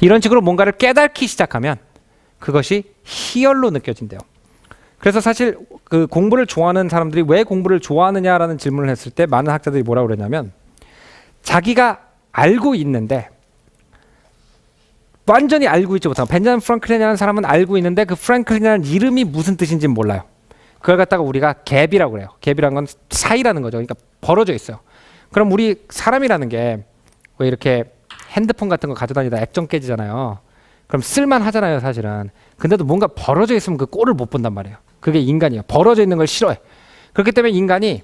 이런 식으로 뭔가를 깨닫기 시작하면 그것이 희열로 느껴진대요. 그래서 사실 그 공부를 좋아하는 사람들이 왜 공부를 좋아하느냐라는 질문을 했을 때 많은 학자들이 뭐라고 그러냐면 자기가 알고 있는데 완전히 알고 있지 못하고 벤자민 프랭클린이라는 사람은 알고 있는데 그 프랭클린이라는 이름이 무슨 뜻인지는 몰라요. 그걸 갖다가 우리가 갭이라고 그래요. 갭이라는 건 사이라는 거죠. 그러니까 벌어져 있어요. 그럼 우리 사람이라는 게 왜 이렇게 핸드폰 같은 거 가져다니다 액정 깨지잖아요. 그럼 쓸만 하잖아요 사실은. 근데도 뭔가 벌어져 있으면 그 꼴을 못 본단 말이에요. 그게 인간이에요. 벌어져 있는 걸 싫어해. 그렇기 때문에 인간이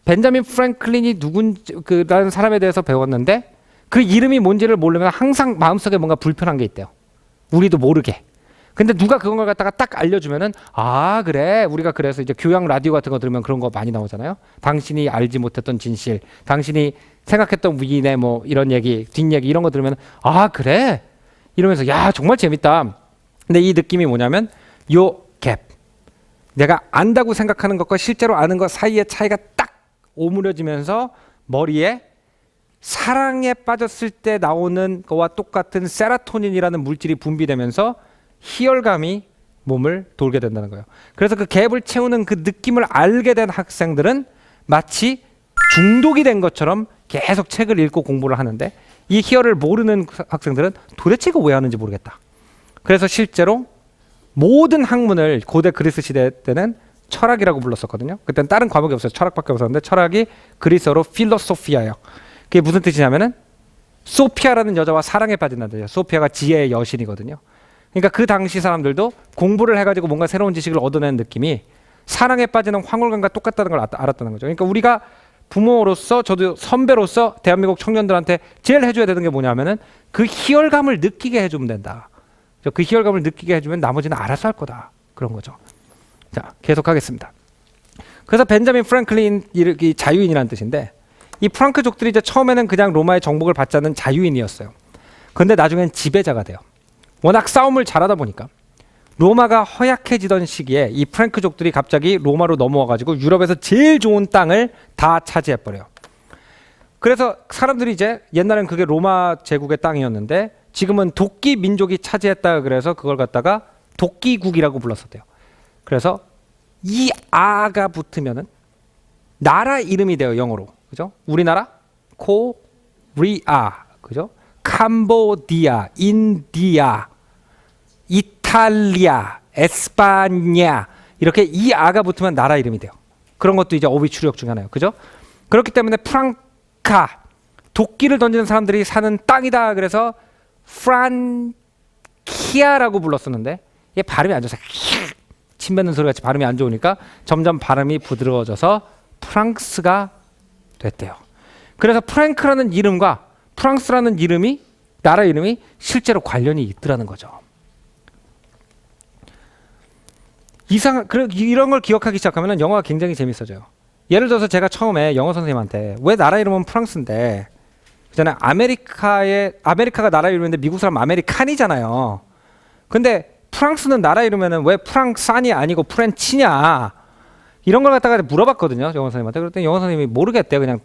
벤자민 프랭클린이 누군지라는 사람에 대해서 배웠는데 그 이름이 뭔지를 모르면 항상 마음속에 뭔가 불편한 게 있대요. 우리도 모르게. 근데 누가 그런 걸 갖다가 딱 알려주면은 아 그래 우리가 그래서 이제 교양 라디오 같은 거 들으면 그런 거 많이 나오잖아요. 당신이 알지 못했던 진실, 당신이 생각했던 위인의 뭐 이런 얘기, 뒷얘기 이런 거 들으면 아 그래 이러면서 야 정말 재밌다. 근데 이 느낌이 뭐냐면 요 갭, 내가 안다고 생각하는 것과 실제로 아는 것 사이의 차이가 딱 오므려지면서 머리에 사랑에 빠졌을 때 나오는 거와 똑같은 세라토닌이라는 물질이 분비되면서 희열감이 몸을 돌게 된다는 거예요. 그래서 그 갭을 채우는 그 느낌을 알게 된 학생들은 마치 중독이 된 것처럼 계속 책을 읽고 공부를 하는데 이 희열을 모르는 학생들은 도대체 이거 왜 하는지 모르겠다. 그래서 실제로 모든 학문을 고대 그리스 시대 때는 철학이라고 불렀었거든요. 그때는 다른 과목이 없어요. 철학밖에 없었는데 철학이 그리스어로 필로소피아예요. 그게 무슨 뜻이냐면은 소피아라는 여자와 사랑에 빠진다는 거죠. 소피아가 지혜의 여신이거든요. 그러니까 그 당시 사람들도 공부를 해가지고 뭔가 새로운 지식을 얻어내는 느낌이 사랑에 빠지는 황홀감과 똑같다는 걸 알았다는 거죠. 그러니까 우리가 부모로서 저도 선배로서 대한민국 청년들한테 제일 해줘야 되는 게 뭐냐면은 그 희열감을 느끼게 해주면 된다. 그 희열감을 느끼게 해주면 나머지는 알아서 할 거다. 그런 거죠. 자, 계속하겠습니다. 그래서 벤자민 프랭클린이 자유인이라는 뜻인데 이 프랑크족들이 이제 처음에는 그냥 로마의 정복을 받지 않는 자유인이었어요. 그런데 나중엔 지배자가 돼요. 워낙 싸움을 잘하다 보니까 로마가 허약해지던 시기에 이 프랭크족들이 갑자기 로마로 넘어와가지고 유럽에서 제일 좋은 땅을 다 차지해버려요. 그래서 사람들이 이제 옛날엔 그게 로마 제국의 땅이었는데 지금은 도끼 민족이 차지했다 그래서 그걸 갖다가 도끼국이라고 불렀었대요. 그래서 이 아가 붙으면은 나라 이름이 돼요. 영어로. 그죠? 우리나라 코리아. 그죠? 캄보디아, 인디아, 이탈리아, 에스파냐 이렇게 이 아가 붙으면 나라 이름이 돼요. 그런 것도 이제 어휘 추력 중에 하나예요. 그죠? 그렇기 때문에 프랑카 도끼를 던지는 사람들이 사는 땅이다. 그래서 프란키아라고 불렀었는데 이게 발음이 안 좋아서 침 뱉는 소리 같이 발음이 안 좋으니까 점점 발음이 부드러워져서 프랑스가 됐대요. 그래서 프랭크라는 이름과 프랑스라는 이름이 나라 이름이 실제로 관련이 있더라는 거죠. 이런 걸 기억하기 시작하면 영어가 굉장히 재밌어져요. 예를 들어서 제가 처음에 영어 선생님한테 왜 나라 이름은 프랑스인데 그잖아요. 아메리카가 나라 이름인데 미국 사람 아메리칸이잖아요. 근데 프랑스는 나라 이름에는 왜 프랑산이 아니고 프렌치냐 이런 걸 갖다가 물어봤거든요. 영어 선생님한테. 그랬더니 영어 선생님이 모르겠대요. 그냥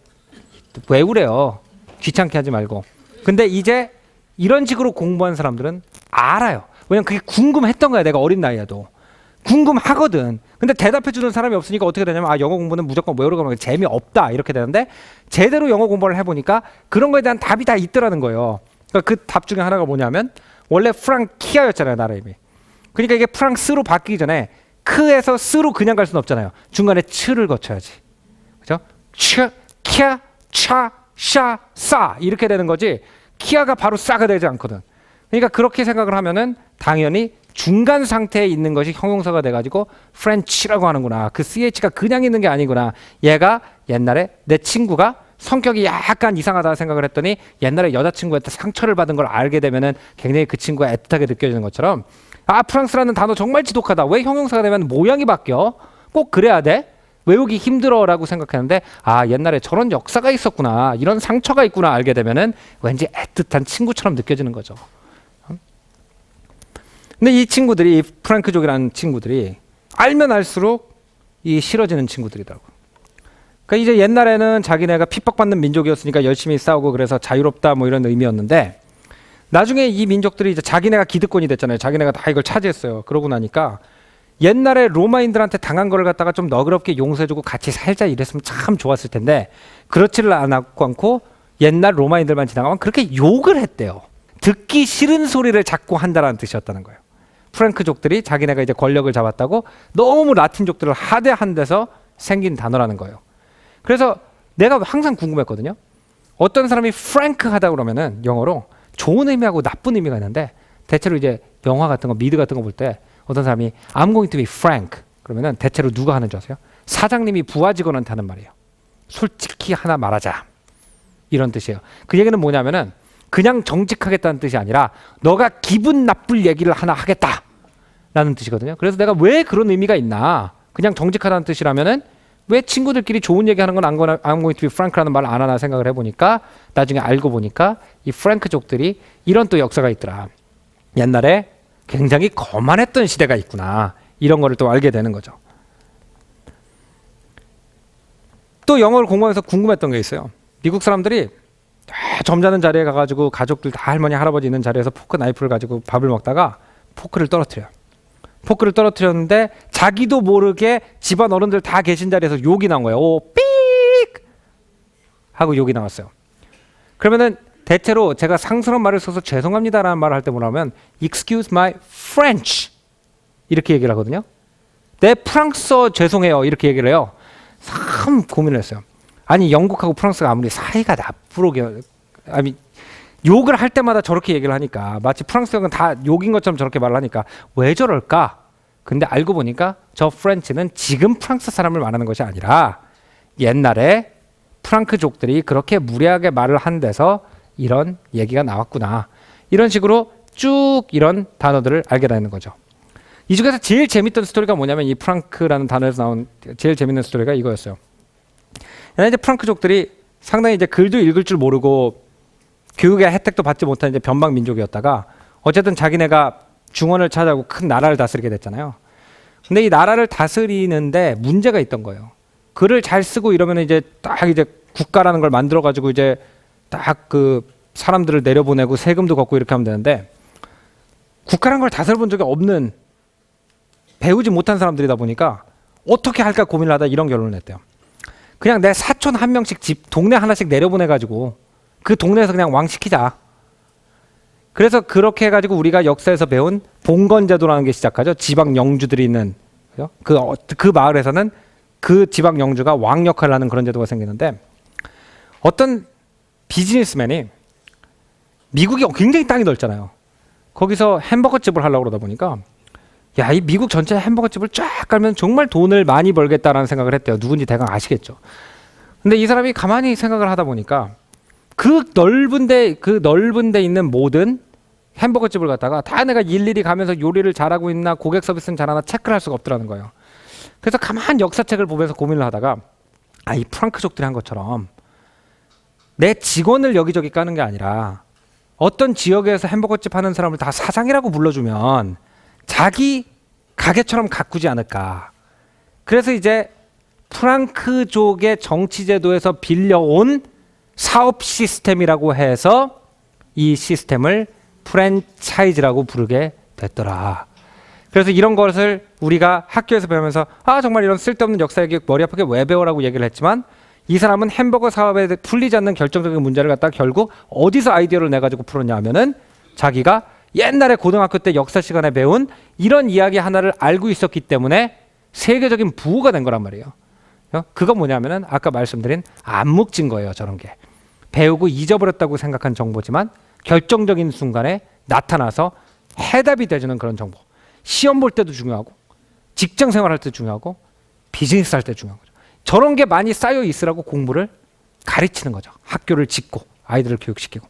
외우래요. 귀찮게 하지 말고. 근데 이제 이런 식으로 공부한 사람들은 알아요. 왜냐면 그게 궁금했던 거야. 내가 어린 나이에도. 궁금하거든. 근데 대답해주는 사람이 없으니까 어떻게 되냐면 아 영어 공부는 무조건 외우려고 하면 재미없다 이렇게 되는데 제대로 영어 공부를 해보니까 그런 거에 대한 답이 다 있더라는 거예요. 그러니까 그 답 중에 하나가 뭐냐면 원래 프랑키아였잖아요. 나라 이름이. 그러니까 이게 프랑스로 바뀌기 전에 크에서 스로 그냥 갈 수는 없잖아요. 중간에 츠를 거쳐야지. 그죠? 츠, 캬, 차, 샤, 싸 이렇게 되는 거지 키아가 바로 싸가 되지 않거든. 그러니까 그렇게 생각을 하면은 당연히 중간 상태에 있는 것이 형용사가 돼가지고 프렌치라고 하는구나. 그 CH가 그냥 있는 게 아니구나. 얘가 옛날에 내 친구가 성격이 약간 이상하다 생각을 했더니 옛날에 여자친구한테 상처를 받은 걸 알게 되면은 굉장히 그 친구가 애틋하게 느껴지는 것처럼 아 프랑스라는 단어 정말 지독하다. 왜 형용사가 되면 모양이 바뀌어? 꼭 그래야 돼? 외우기 힘들어라고 생각했는데 아 옛날에 저런 역사가 있었구나. 이런 상처가 있구나 알게 되면은 왠지 애틋한 친구처럼 느껴지는 거죠. 근데 이 친구들이 프랑크족이라는 친구들이 알면 알수록 이 싫어지는 친구들이더라고. 그러니까 이제 옛날에는 자기네가 핍박받는 민족이었으니까 열심히 싸우고 그래서 자유롭다 뭐 이런 의미였는데 나중에 이 민족들이 이제 자기네가 기득권이 됐잖아요. 자기네가 다 이걸 차지했어요. 그러고 나니까 옛날에 로마인들한테 당한 거를 갖다가 좀 너그럽게 용서해주고 같이 살자 이랬으면 참 좋았을 텐데 그렇지를 않고 옛날 로마인들만 지나가면 그렇게 욕을 했대요. 듣기 싫은 소리를 자꾸 한다라는 뜻이었다는 거예요. 프랭크족들이 자기네가 이제 권력을 잡았다고 너무 라틴족들을 하대한 데서 생긴 단어라는 거예요. 그래서 내가 항상 궁금했거든요. 어떤 사람이 프랭크 하다 그러면은 영어로 좋은 의미하고 나쁜 의미가 있는데 대체로 이제 영화 같은 거 미드 같은 거 볼 때 어떤 사람이 I'm going to be frank 그러면은 대체로 누가 하는 줄 아세요? 사장님이 부하 직원한테 하는 말이에요. 솔직히 하나 말하자 이런 뜻이에요. 그 얘기는 뭐냐면은 그냥 정직하겠다는 뜻이 아니라 너가 기분 나쁠 얘기를 하나 하겠다라는 뜻이거든요. 그래서 내가 왜 그런 의미가 있나 그냥 정직하다는 뜻이라면은 왜 친구들끼리 좋은 얘기하는 건 I'm going to be frank라는 말을 안 하나 생각을 해보니까 나중에 알고 보니까 이 프랭크족들이 이런 또 역사가 있더라. 옛날에 굉장히 거만했던 시대가 있구나. 이런 거를 또 알게 되는 거죠. 또 영어를 공부하면서 궁금했던 게 있어요. 미국 사람들이 점잖은 자리에 가가지고 가족들 다 할머니 할아버지 있는 자리에서 포크 나이프를 가지고 밥을 먹다가 포크를 떨어뜨려요. 포크를 떨어뜨렸는데 자기도 모르게 집안 어른들 다 계신 자리에서 욕이 나온 거예요. 오, 삑! 하고 욕이 나왔어요. 그러면은 대체로 제가 상스러운 말을 써서 죄송합니다라는 말을 할 때 뭐라면 Excuse my French 이렇게 얘기를 하거든요. 내 프랑스어 죄송해요 이렇게 얘기를 해요. 참 고민을 했어요. 아니 영국하고 프랑스가 아무리 사이가 나쁘게 아니 욕을 할 때마다 저렇게 얘기를 하니까 마치 프랑스어는 다 욕인 것처럼 저렇게 말을 하니까 왜 저럴까? 근데 알고 보니까 저 프렌치는 지금 프랑스 사람을 말하는 것이 아니라 옛날에 프랑크족들이 그렇게 무례하게 말을 한 데서 이런 얘기가 나왔구나. 이런 식으로 쭉 이런 단어들을 알게 되는 거죠. 이 중에서 제일 재밌던 스토리가 뭐냐면 이 프랑크라는 단어에서 나온 제일 재밌는 스토리가 이거였어요. 옛날에 이제 프랑크족들이 상당히 이제 글도 읽을 줄 모르고 교육의 혜택도 받지 못한 이제 변방 민족이었다가 어쨌든 자기네가 중원을 차지하고 큰 나라를 다스리게 됐잖아요. 근데 이 나라를 다스리는데 문제가 있던 거예요. 글을 잘 쓰고 이러면 이제 딱 이제 국가라는 걸 만들어 가지고 이제 딱 그 사람들을 내려보내고 세금도 걷고 이렇게 하면 되는데 국가라는 걸 다스려 본 적이 없는 배우지 못한 사람들이다 보니까 어떻게 할까 고민을 하다 이런 결론을 냈대요. 그냥 내 사촌 한 명씩 집 동네 하나씩 내려보내 가지고 그 동네에서 그냥 왕 시키자. 그래서 그렇게 해가지고 우리가 역사에서 배운 봉건제도라는 게 시작하죠. 지방 영주들이 있는 그 마을에서는 그 지방 영주가 왕 역할을 하는 그런 제도가 생기는데 어떤 비즈니스맨이 미국이 굉장히 땅이 넓잖아요. 거기서 햄버거 집을 하려고 그러다 보니까 야, 이 미국 전체 햄버거 집을 쫙 깔면 정말 돈을 많이 벌겠다라는 생각을 했대요. 누군지 대강 아시겠죠. 근데 이 사람이 가만히 생각을 하다 보니까 그 넓은 데 있는 모든 햄버거 집을 갖다가 다 내가 일일이 가면서 요리를 잘하고 있나 고객 서비스는 잘하나 체크를 할 수가 없더라는 거예요. 그래서 가만 역사책을 보면서 고민을 하다가 이 프랑크족들이 한 것처럼 내 직원을 여기저기 까는 게 아니라 어떤 지역에서 햄버거집 하는 사람을 다 사장이라고 불러주면 자기 가게처럼 가꾸지 않을까. 그래서 이제 프랑크족의 정치제도에서 빌려온 사업 시스템이라고 해서 이 시스템을 프랜차이즈라고 부르게 됐더라. 그래서 이런 것을 우리가 학교에서 배우면서 정말 이런 쓸데없는 역사 얘기 머리 아프게 왜 배워라고 얘기를 했지만 이 사람은 햄버거 사업에 풀리지 않는 결정적인 문제를 갖다가 결국 어디서 아이디어를 내가지고 풀었냐 하면은 자기가 옛날에 고등학교 때 역사 시간에 배운 이런 이야기 하나를 알고 있었기 때문에 세계적인 부호가 된 거란 말이에요. 그거 뭐냐면은 아까 말씀드린 암묵진 거예요. 저런 게. 배우고 잊어버렸다고 생각한 정보지만 결정적인 순간에 나타나서 해답이 돼주는 그런 정보. 시험 볼 때도 중요하고 직장 생활할 때 중요하고 비즈니스 할 때 중요한 거죠. 저런 게 많이 쌓여 있으라고 공부를 가르치는 거죠. 학교를 짓고 아이들을 교육시키고.